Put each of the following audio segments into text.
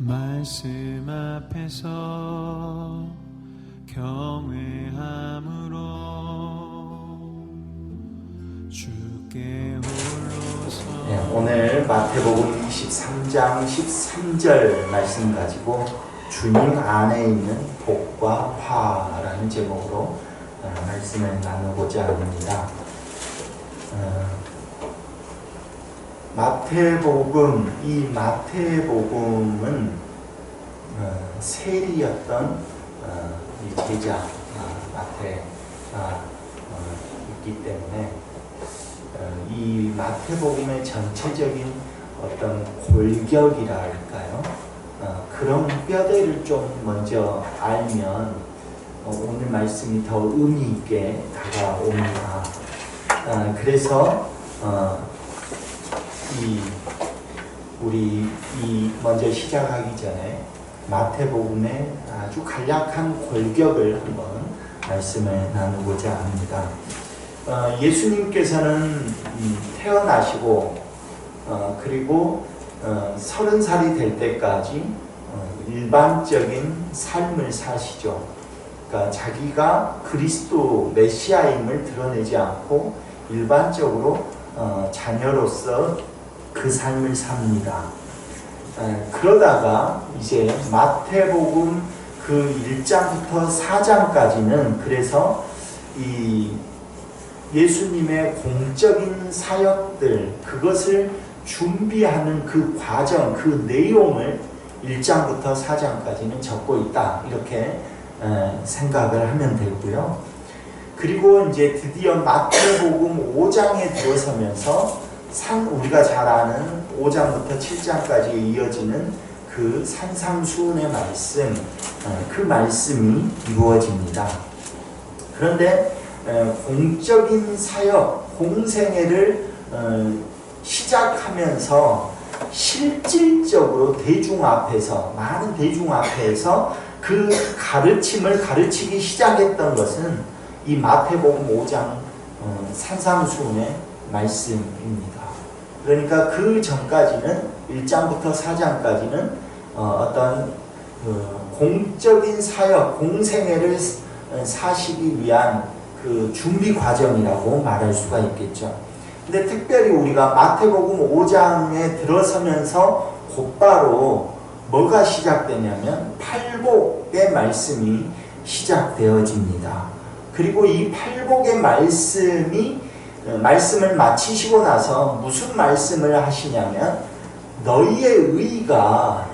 말씀 앞에서 경외함으로 주께 홀로서. 오늘 마태복음 23장 13절 말씀 가지고 주님 안에 있는 복과 화라는 제목으로 말씀을 나누고자 합니다. 이 마태복음은 세리였던 이 제자 마태가 있기 때문에 이 마태복음의 전체적인 어떤 골격이라 할까요? 그런 뼈대를 좀 먼저 알면 오늘 말씀이 더 의미 있게 다가옵니다. 그래서 우리 먼저 시작하기 전에 마태복음의 아주 간략한 골격을 한번 말씀을 나누고자 합니다. 예수님께서는 태어나시고 그리고 30살이 될 때까지 일반적인 삶을 사시죠. 그러니까 자기가 그리스도 메시아임을 드러내지 않고 일반적으로 자녀로서 그 삶을 삽니다. 그러다가 이제 마태복음 그 1장부터 4장까지는 그래서 이 예수님의 공적인 사역들, 그것을 준비하는 그 과정, 그 내용을 1장부터 4장까지는 적고 있다, 이렇게 생각을 하면 되고요. 그리고 이제 드디어 마태복음 5장에 들어서면서 우리가 잘 아는 5장부터 7장까지 이어지는 그 산상수훈의 말씀, 그 말씀이 이루어집니다. 그런데 공적인 사역, 공생애를 시작하면서 실질적으로 대중 앞에서, 많은 대중 앞에서 그 가르침을 가르치기 시작했던 것은 이 마태복음 5장 산상수훈의 말씀입니다. 그러니까 그 전까지는 1장부터 4장까지는 어떤 공적인 사역, 공생애를 사시기 위한 그 준비 과정이라고 말할 수가 있겠죠. 근데 특별히 우리가 마태복음 5장에 들어서면서 곧바로 뭐가 시작되냐면 팔복의 말씀이 시작되어집니다. 그리고 이 팔복의 말씀을 마치시고 나서 무슨 말씀을 하시냐면, 너희의 의가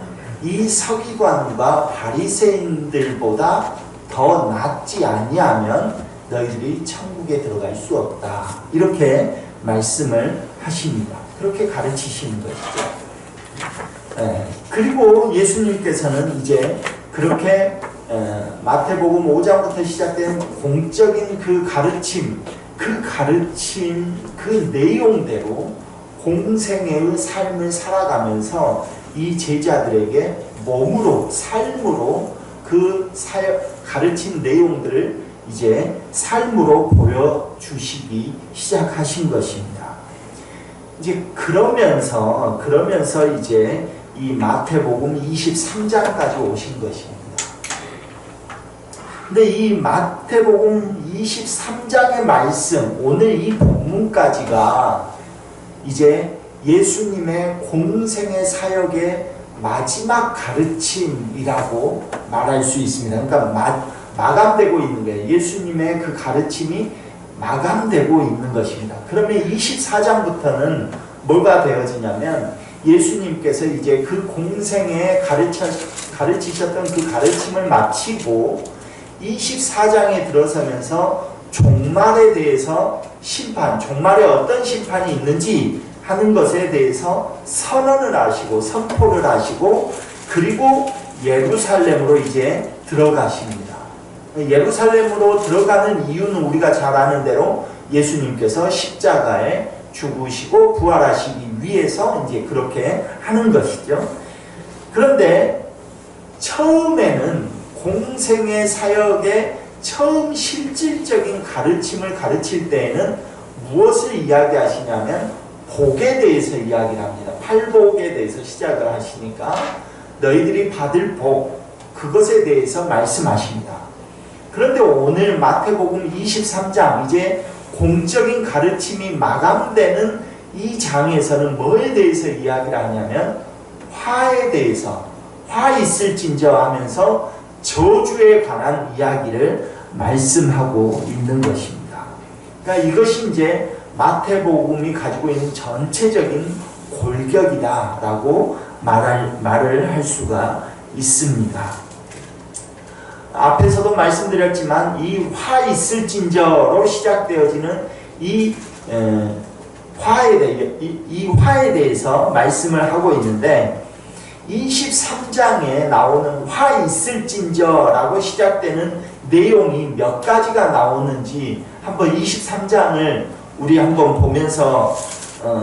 이 서기관과 바리새인들보다 더 낫지 아니하면 너희들이 천국에 들어갈 수 없다, 이렇게 말씀을 하십니다. 그렇게 가르치시는 것이죠. 그리고 예수님께서는 이제 그렇게 마태복음 5장부터 시작된 공적인 그 가르침, 그 내용대로 공생애의 삶을 살아가면서 이 제자들에게 몸으로, 삶으로 그 가르친 내용들을 이제 삶으로 보여주시기 시작하신 것입니다. 이제 그러면서 이제 이 마태복음 23장까지 오신 것입니다. 근데 이 마태복음 23장의 말씀, 오늘 이 본문까지가 이제 예수님의 공생의 사역의 마지막 가르침이라고 말할 수 있습니다. 그러니까 마감되고 있는 거예요. 예수님의 그 가르침이 마감되고 있는 것입니다. 그러면 24장부터는 뭐가 되어지냐면, 예수님께서 이제 그 공생에 가르치셨던 그 가르침을 마치고 24장에 들어서면서 종말에 대해서 종말에 어떤 심판이 있는지 하는 것에 대해서 선언을 하시고 선포를 하시고, 그리고 예루살렘으로 이제 들어가십니다. 예루살렘으로 들어가는 이유는 우리가 잘 아는 대로 예수님께서 십자가에 죽으시고 부활하시기 위해서 이제 그렇게 하는 것이죠. 그런데 처음에는 공생의 사역의 처음 실질적인 가르침을 가르칠 때에는 무엇을 이야기하시냐면 복에 대해서 이야기를 합니다. 팔복에 대해서 시작을 하시니까 너희들이 받을 복, 그것에 대해서 말씀하십니다. 그런데 오늘 마태복음 23장, 이제 공적인 가르침이 마감되는 이 장에서는 뭐에 대해서 이야기를 하냐면 화에 대해서, 화 있을진저 하면서 저주에 관한 이야기를 말씀하고 있는 것입니다. 그러니까 이것이 이제 마태복음이 가지고 있는 전체적인 골격이다라고 말을 할 수가 있습니다. 앞에서도 말씀드렸지만 이 화 있을진저로 시작되어지는 이 화에 대해서 말씀을 하고 있는데 23장에 나오는 화 있을진저라고 시작되는 내용이 몇 가지가 나오는지 한번 23장을 우리 한번 보면서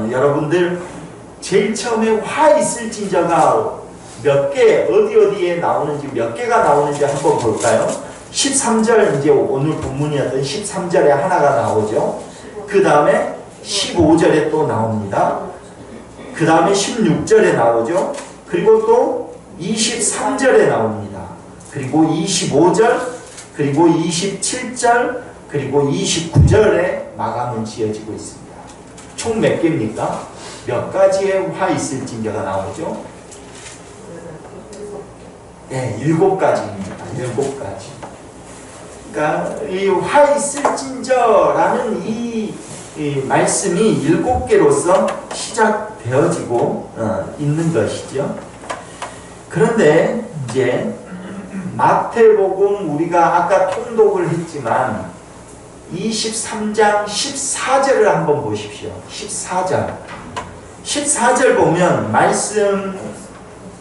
여러분들 제일 처음에 화 있을진저가 몇 개, 어디에 나오는지, 몇 개가 나오는지 한번 볼까요? 13절, 이제 오늘 본문이었던 13절에 하나가 나오죠. 그 다음에 15절에 또 나옵니다. 그 다음에 16절에 나오죠. 그리고 또 23절에 나옵니다. 그리고 25절, 그리고 27절, 그리고 29절에 마감은 지어지고 있습니다. 총 몇 개입니까? 몇 가지의 화 있을진저가 나오죠? 네, 7가지입니다. 7가지. 그러니까 이 화 있을진저라는 이 말씀이 7개로서 시작되어지고 있는 것이죠. 그런데 이제 마태복음 우리가 아까 통독을 했지만 23장 14절을 한번 보십시오. 14절. 14절 보면 말씀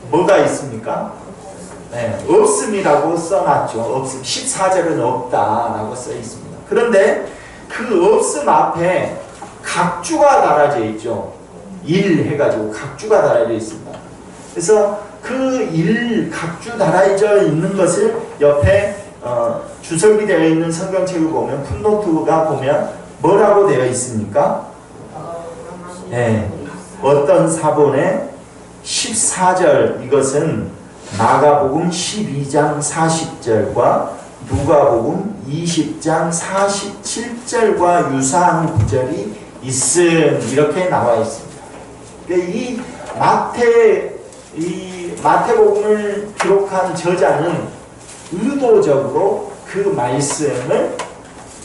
뭐가 있습니까? 네, 없음이라고 써놨죠. 없음. 14절은 없다라고 써 있습니다. 그런데 그 없음 앞에 각주가 달아져 있죠. 일 해가지고 각주가 달아져 있습니다. 그래서 그 각주 달아져 있는 것을 옆에 주석이 되어 있는 성경책을 보면 풋노트가 보면 뭐라고 되어 있습니까? 네, 어떤 사본에 14절, 이것은 마가복음 12장 40절과 누가복음 20장 47절과 유사한 구절이 있음, 이렇게 나와 있습니다. 이 마태복음을 기록한 저자는 의도적으로 그 말씀을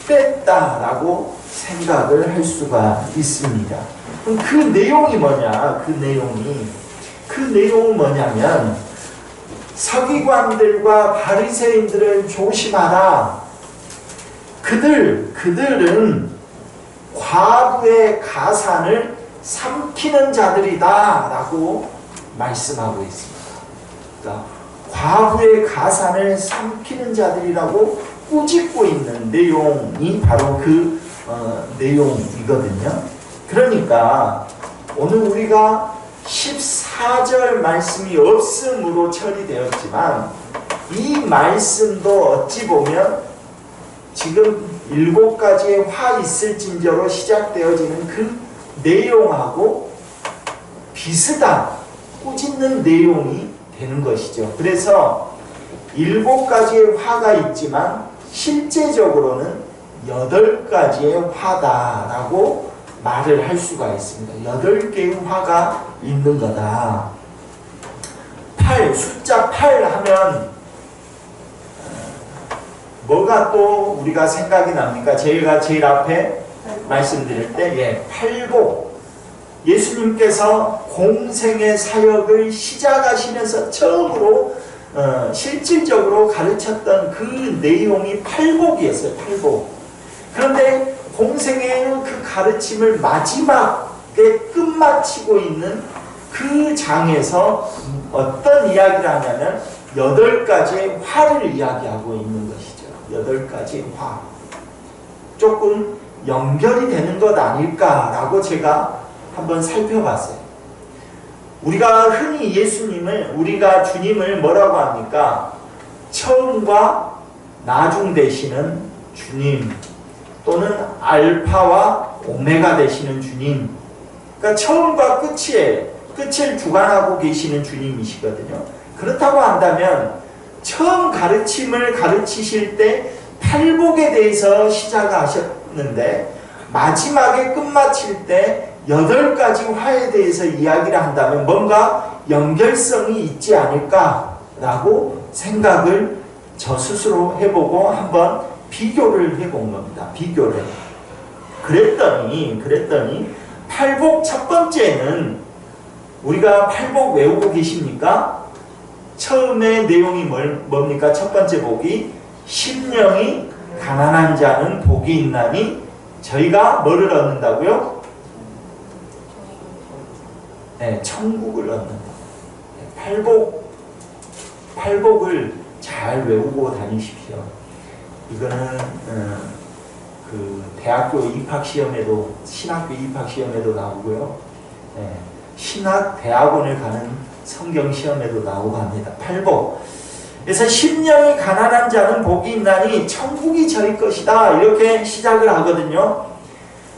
뺐다라고 생각을 할 수가 있습니다. 그럼 그 내용이 뭐냐? 그 내용은 뭐냐면 서기관들과 바리새인들은 조심하라. 그들은 과부의 가산을 삼키는 자들이다 라고 말씀하고 있습니다. 그러니까 과부의 가산을 삼키는 자들이라고 꾸짖고 있는 내용이 바로 그 내용이거든요. 그러니까 오늘 우리가 14절 말씀이 없음으로 처리되었지만 이 말씀도 어찌 보면 지금 7가지의 화 있을진저로 시작되어지는 그 내용하고 비슷한 꾸짖는 내용이 되는 것이죠. 그래서 7가지의 화가 있지만 실제적으로는 8가지의 화다라고 말을 할 수가 있습니다. 8개의 화가 있는 거다. 8, 숫자 8 하면 뭐가 또 우리가 생각이 납니까? 제가 제일 앞에 말씀드릴 때 팔복. 예수님께서 공생의 사역을 시작하시면서 처음으로 실질적으로 가르쳤던 그 내용이 팔복이었어요. 팔복. 그런데 공생의 그 가르침을 마지막에 끝마치고 있는 그 장에서 어떤 이야기를 하냐면 8가지의 화를 이야기하고 있는 것이죠. 8가지의 화. 조금 연결이 되는 것 아닐까라고 제가 한번 살펴봤어요. 우리가 흔히 우리가 주님을 뭐라고 합니까? 처음과 나중 되시는 주님, 또는 알파와 오메가 되시는 주님. 그러니까 처음과 끝을 주관하고 계시는 주님이시거든요. 그렇다고 한다면 처음 가르침을 가르치실 때 팔복에 대해서 시작하셨는데 마지막에 끝마칠 때 8가지 화에 대해서 이야기를 한다면 뭔가 연결성이 있지 않을까라고 생각을 저 스스로 해보고 한번 비교를 해본 겁니다. 비교를. 그랬더니 팔복 첫 번째는 우리가 팔복 외우고 계십니까? 처음에 내용이 뭡니까? 첫 번째 복이 심령이 가난한 자는 복이 있나니 저희가 뭐를 얻는다고요? 네, 천국을 얻는다. 팔복을 잘 외우고 다니십시오. 이거는 그 대학교 입학시험에도 신학교 입학시험에도 나오고요. 네, 신학 대학원을 가는 성경시험에도 나오고 합니다. 팔복. 그래서 심령이 가난한 자는 복이 있나니 천국이 저희 것이다. 이렇게 시작을 하거든요.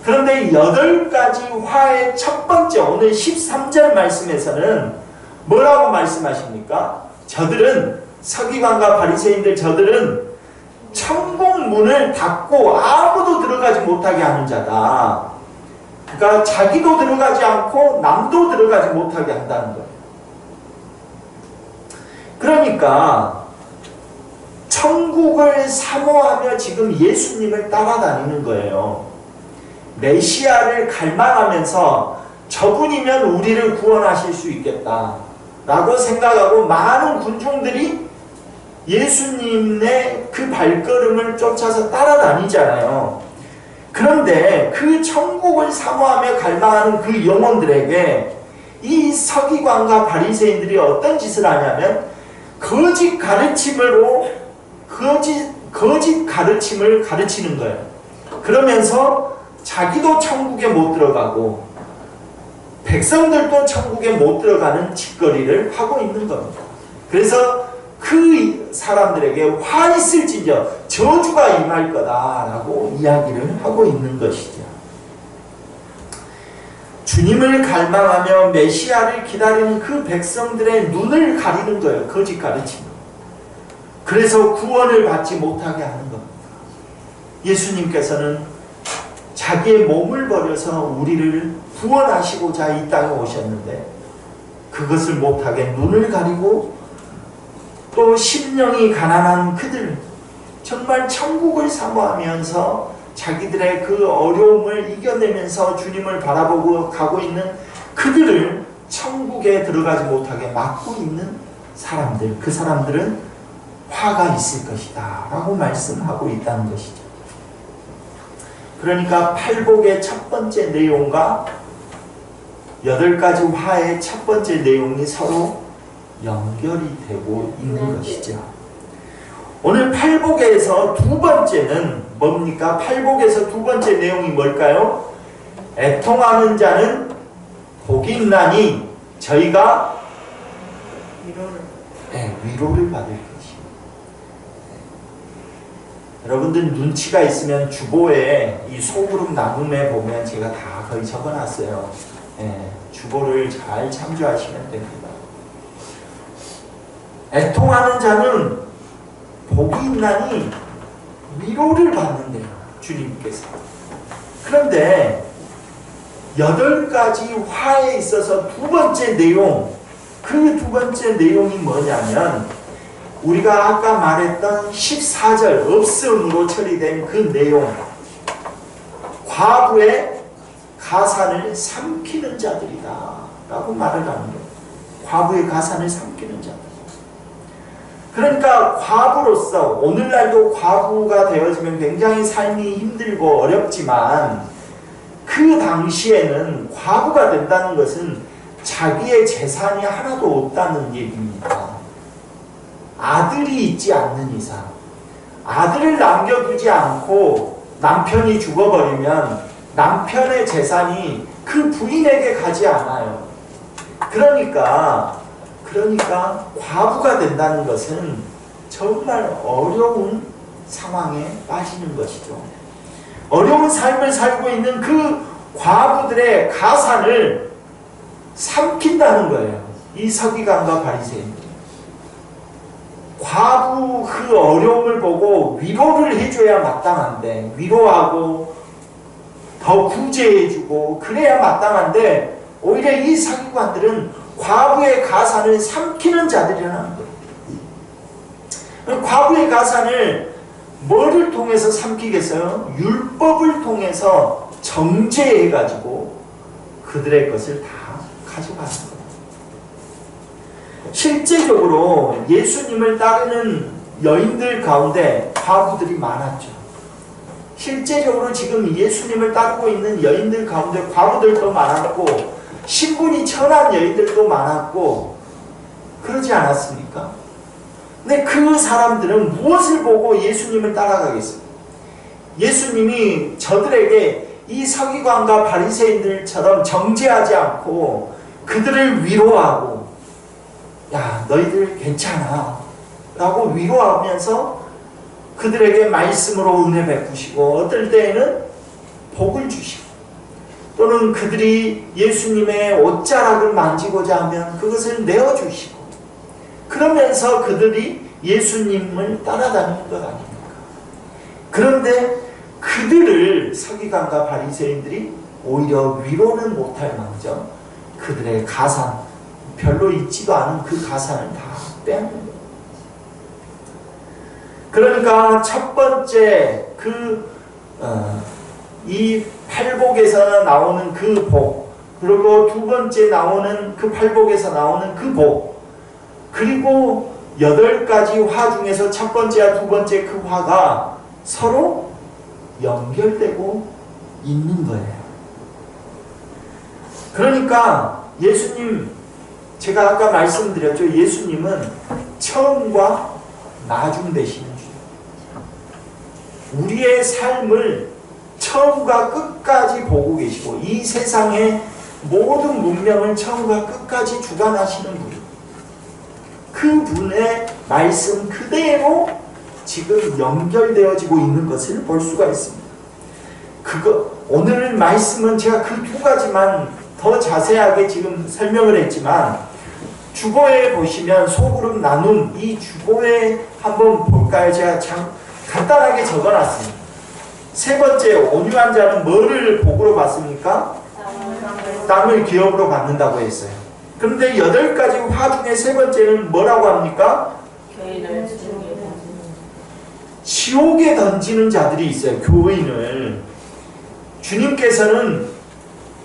그런데 8가지 화의 첫 번째 오늘 13절 말씀에서는 뭐라고 말씀하십니까? 저들은 서기관과 바리새인들 저들은 천국 문을 닫고 아무도 들어가지 못하게 하는 자다. 그러니까 자기도 들어가지 않고 남도 들어가지 못하게 한다는 거예요. 그러니까 천국을 사모하며 지금 예수님을 따라다니는 거예요. 메시아를 갈망하면서 저분이면 우리를 구원하실 수 있겠다 라고 생각하고 많은 군중들이 예수님의 그 발걸음을 쫓아서 따라다니잖아요. 그런데 그 천국을 사모하며 갈망하는 그 영혼들에게 이 서기관과 바리새인들이 어떤 짓을 하냐면 거짓 가르침을 가르치는 거예요. 그러면서 자기도 천국에 못 들어가고 백성들도 천국에 못 들어가는 짓거리를 하고 있는 겁니다. 그래서 그 사람들에게 화 있을진저 저주가 임할 거다라고 이야기를 하고 있는 것이죠. 주님을 갈망하며 메시아를 기다리는 그 백성들의 눈을 가리는 거예요. 거짓 가르침. 그래서 구원을 받지 못하게 하는 겁니다. 예수님께서는 자기의 몸을 버려서 우리를 구원하시고자 이 땅에 오셨는데 그것을 못하게 눈을 가리고 또 심령이 가난한 그들, 정말 천국을 사모하면서 자기들의 그 어려움을 이겨내면서 주님을 바라보고 가고 있는 그들을 천국에 들어가지 못하게 막고 있는 사람들, 그 사람들은 화가 있을 것이다 라고 말씀하고 있다는 것이죠. 그러니까 팔복의 첫 번째 내용과 8가지 화의 첫 번째 내용이 서로 연결이 되고 있는 것이죠. 오늘 팔복에서 두 번째는 뭡니까? 팔복에서 두 번째 내용이 뭘까요? 애통하는 자는 복이 있나니 저희가 위로를 받을 것이요. 여러분들 눈치가 있으면 주보에 이 소그룹 나눔에 보면 제가 다 거의 적어놨어요. 주보를 잘 참조하시면 됩니다. 애통하는 자는 복이 있나니 위로를 받는데요. 주님께서. 그런데 8가지 화에 있어서 두 번째 내용, 그 두 번째 내용이 뭐냐면 우리가 아까 말했던 14절 없음으로 처리된 그 내용, 과부의 가산을 삼키는 자들이다 라고 말을 하는 거예요. 과부의 가산을 삼키는 자들. 그러니까 과부로서 오늘날도 과부가 되어지면 굉장히 삶이 힘들고 어렵지만 그 당시에는 과부가 된다는 것은 자기의 재산이 하나도 없다는 얘기입니다. 아들이 있지 않는 이상, 아들을 남겨두지 않고 남편이 죽어버리면 남편의 재산이 그 부인에게 가지 않아요. 그러니까 과부가 된다는 것은 정말 어려운 상황에 빠지는 것이죠. 어려운 삶을 살고 있는 그 과부들의 가산을 삼킨다는 거예요. 이 서기관과 바리새인들. 과부 그 어려움을 보고 위로를 해줘야 마땅한데, 위로하고 더 구제해주고 그래야 마땅한데, 오히려 이 사기관들은 과부의 가산을 삼키는 자들이라는 거예요. 과부의 가산을 뭐를 통해서 삼키겠어요? 율법을 통해서 정죄해가지고 그들의 것을 다 가져가는 거예요. 실제적으로 예수님을 따르는 여인들 가운데 과부들이 많았죠. 실제적으로 지금 예수님을 따르고 있는 여인들 가운데 과부들도 많았고, 신분이 천한 여인들도 많았고, 그러지 않았습니까? 근데 그 사람들은 무엇을 보고 예수님을 따라가겠습니까? 예수님이 저들에게 이 서기관과 바리새인들처럼 정죄하지 않고 그들을 위로하고, 야, 너희들 괜찮아 라고 위로하면서 그들에게 말씀으로 은혜 베푸시고, 어떨 때에는 복을 주시고, 또는 그들이 예수님의 옷자락을 만지고자 하면 그것을 내어주시고, 그러면서 그들이 예수님을 따라다니는 것 아닙니까? 그런데 그들을 서기관과 바리새인들이 오히려 위로는 못할 망정 그들의 가산, 별로 있지도 않은 그 가산을 다 빼앗는 거예요. 그러니까 첫 번째 이 팔복에서 나오는 그 복, 그리고 두 번째 나오는 그 팔복에서 나오는 그 복, 그리고 8가지 화 중에서 첫 번째와 두 번째 그 화가 서로 연결되고 있는 거예요. 그러니까 예수님, 제가 아까 말씀드렸죠. 예수님은 처음과 나중 되시는 주. 우리의 삶을 처음과 끝까지 보고 계시고, 이 세상의 모든 문명을 처음과 끝까지 주관하시는 분. 그 분의 말씀 그대로 지금 연결되어지고 있는 것을 볼 수가 있습니다. 오늘 말씀은 제가 그 두 가지만 더 자세하게 지금 설명을 했지만, 주보에 보시면 소그룹 나눔, 이 주보에 한번 볼까요? 제가 간단하게 적어놨습니다. 세 번째, 온유한 자는 뭐를 복으로 받습니까? 땀을 기업으로 받는다고 했어요. 그런데 8가지 화 중에 세 번째는 뭐라고 합니까? 지옥에 던지는 자들이 있어요. 교인을. 주님께서는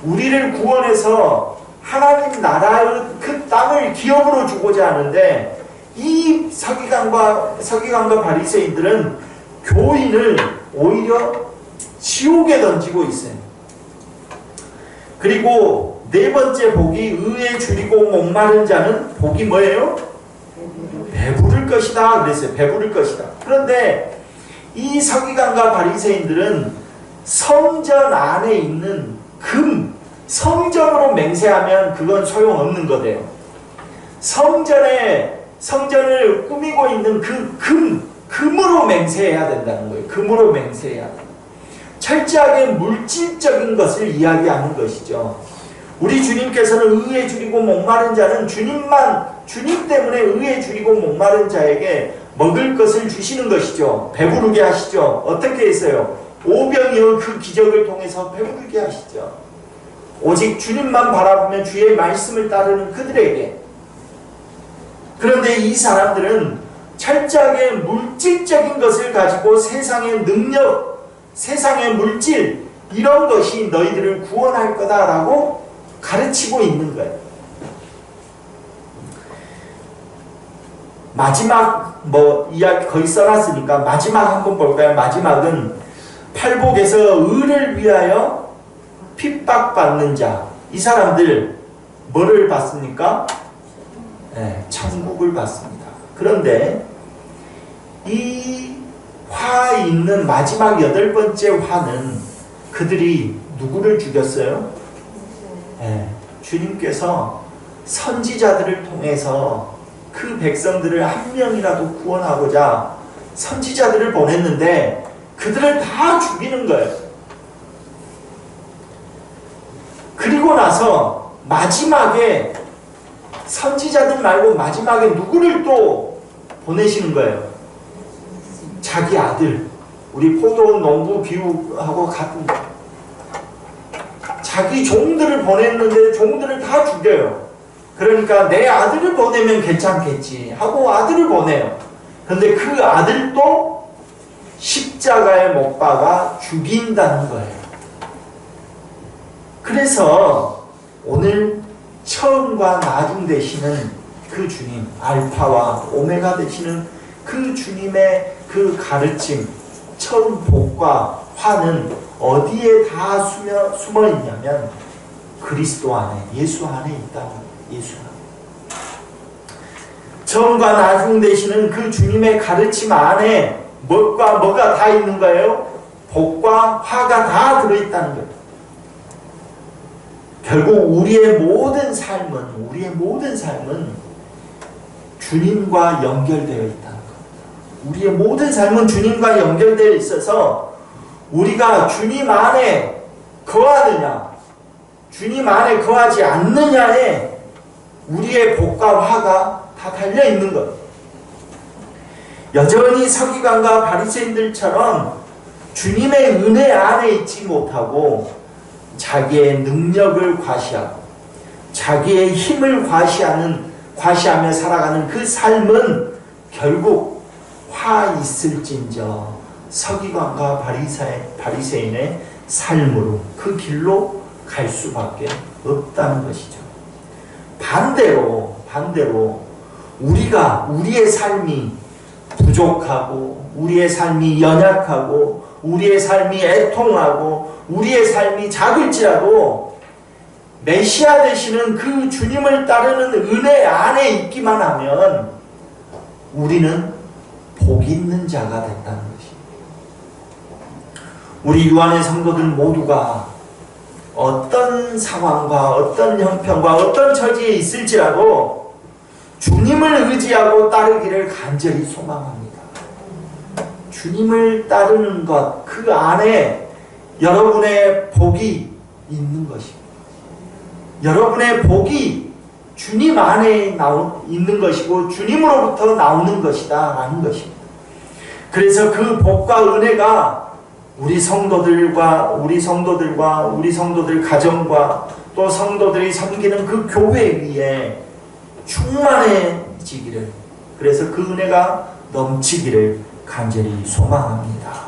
우리를 구원해서 하나님 나라의 그 땅을 기업으로 주고자 하는데, 이 서기관과 바리새인들은 교인을 오히려 지옥에 던지고 있어요. 그리고 네 번째 복이, 의에 줄이고 목마른 자는 복이 뭐예요? 배부를 것이다 그랬어요. 배부를 것이다. 그런데 이 서기관과 바리새인들은 성전 안에 있는 금, 성전으로 맹세하면 그건 소용없는 거대요. 성전을 꾸미고 있는 그 금으로 맹세해야 된다는 거예요. 금으로 맹세해야 된다. 철저하게 물질적인 것을 이야기하는 것이죠. 우리 주님께서는 의에 줄이고 목마른 자는 주님 때문에 의에 줄이고 목마른 자에게 먹을 것을 주시는 것이죠. 배부르게 하시죠. 어떻게 했어요? 오병이어 그 기적을 통해서 배부르게 하시죠. 오직 주님만 바라보면 주의 말씀을 따르는 그들에게. 그런데 이 사람들은 철저하게 물질적인 것을 가지고 세상의 능력, 세상의 물질, 이런 것이 너희들을 구원할 거다라고 가르치고 있는 거예요. 마지막 이야기 거의 써놨으니까 마지막 한번 볼까요? 마지막은 팔복에서 의를 위하여 핍박받는 자, 이 사람들 뭐를 받습니까? 네, 천국을 받습니다. 그런데 이 화 있는 마지막 8번째 화는 그들이 누구를 죽였어요? 네, 주님께서 선지자들을 통해서 그 백성들을 한 명이라도 구원하고자 선지자들을 보냈는데 그들을 다 죽이는 거예요. 그리고 나서 마지막에 선지자들 말고 마지막에 누구를 또 보내시는 거예요. 자기 아들. 우리 포도 농부 비유하고 같은 거. 자기 종들을 보냈는데 종들을 다 죽여요. 그러니까 내 아들을 보내면 괜찮겠지 하고 아들을 보내요. 근데 그 아들도 십자가에 못 박아 죽인다는 거예요. 그래서 오늘 처음과 나중 되시는 그 주님, 알파와 오메가 되시는 그 주님의 그 가르침, 처음 복과 화는 어디에 다 숨어 있냐면 그리스도 안에, 예수 안에 있다. 예수 안에. 처음과 나중 되시는 그 주님의 가르침 안에 뭐가 다 있는 거예요? 복과 화가 다 들어있다는 거예요. 결국 우리의 모든 삶은 주님과 연결되어 있다는 겁니다. 우리의 모든 삶은 주님과 연결되어 있어서 우리가 주님 안에 거하느냐, 주님 안에 거하지 않느냐에 우리의 복과 화가 다 달려있는 것. 여전히 서기관과 바리새인들처럼 주님의 은혜 안에 있지 못하고 자기의 능력을 과시하고 자기의 힘을 과시하며 살아가는 그 삶은 결국 화 있을진저 서기관과 바리새인의 삶으로 그 길로 갈 수밖에 없다는 것이죠. 반대로 우리의 삶이 부족하고 우리의 삶이 연약하고 우리의 삶이 애통하고 우리의 삶이 작을지라도 메시아 되시는 그 주님을 따르는 은혜 안에 있기만 하면 우리는 복 있는 자가 됐다는 것입니다. 우리 유한의 성도들 모두가 어떤 상황과 어떤 형편과 어떤 처지에 있을지라도 주님을 의지하고 따르기를 간절히 소망합니다. 주님을 따르는 것, 그 안에 여러분의 복이 있는 것입니다. 여러분의 복이 주님 안에 있는 것이고 주님으로부터 나오는 것이다 라는 것입니다. 그래서 그 복과 은혜가 우리 성도들 가정과 또 성도들이 섬기는 그 교회 위에 충만해지기를, 그래서 그 은혜가 넘치기를 간절히 소망합니다.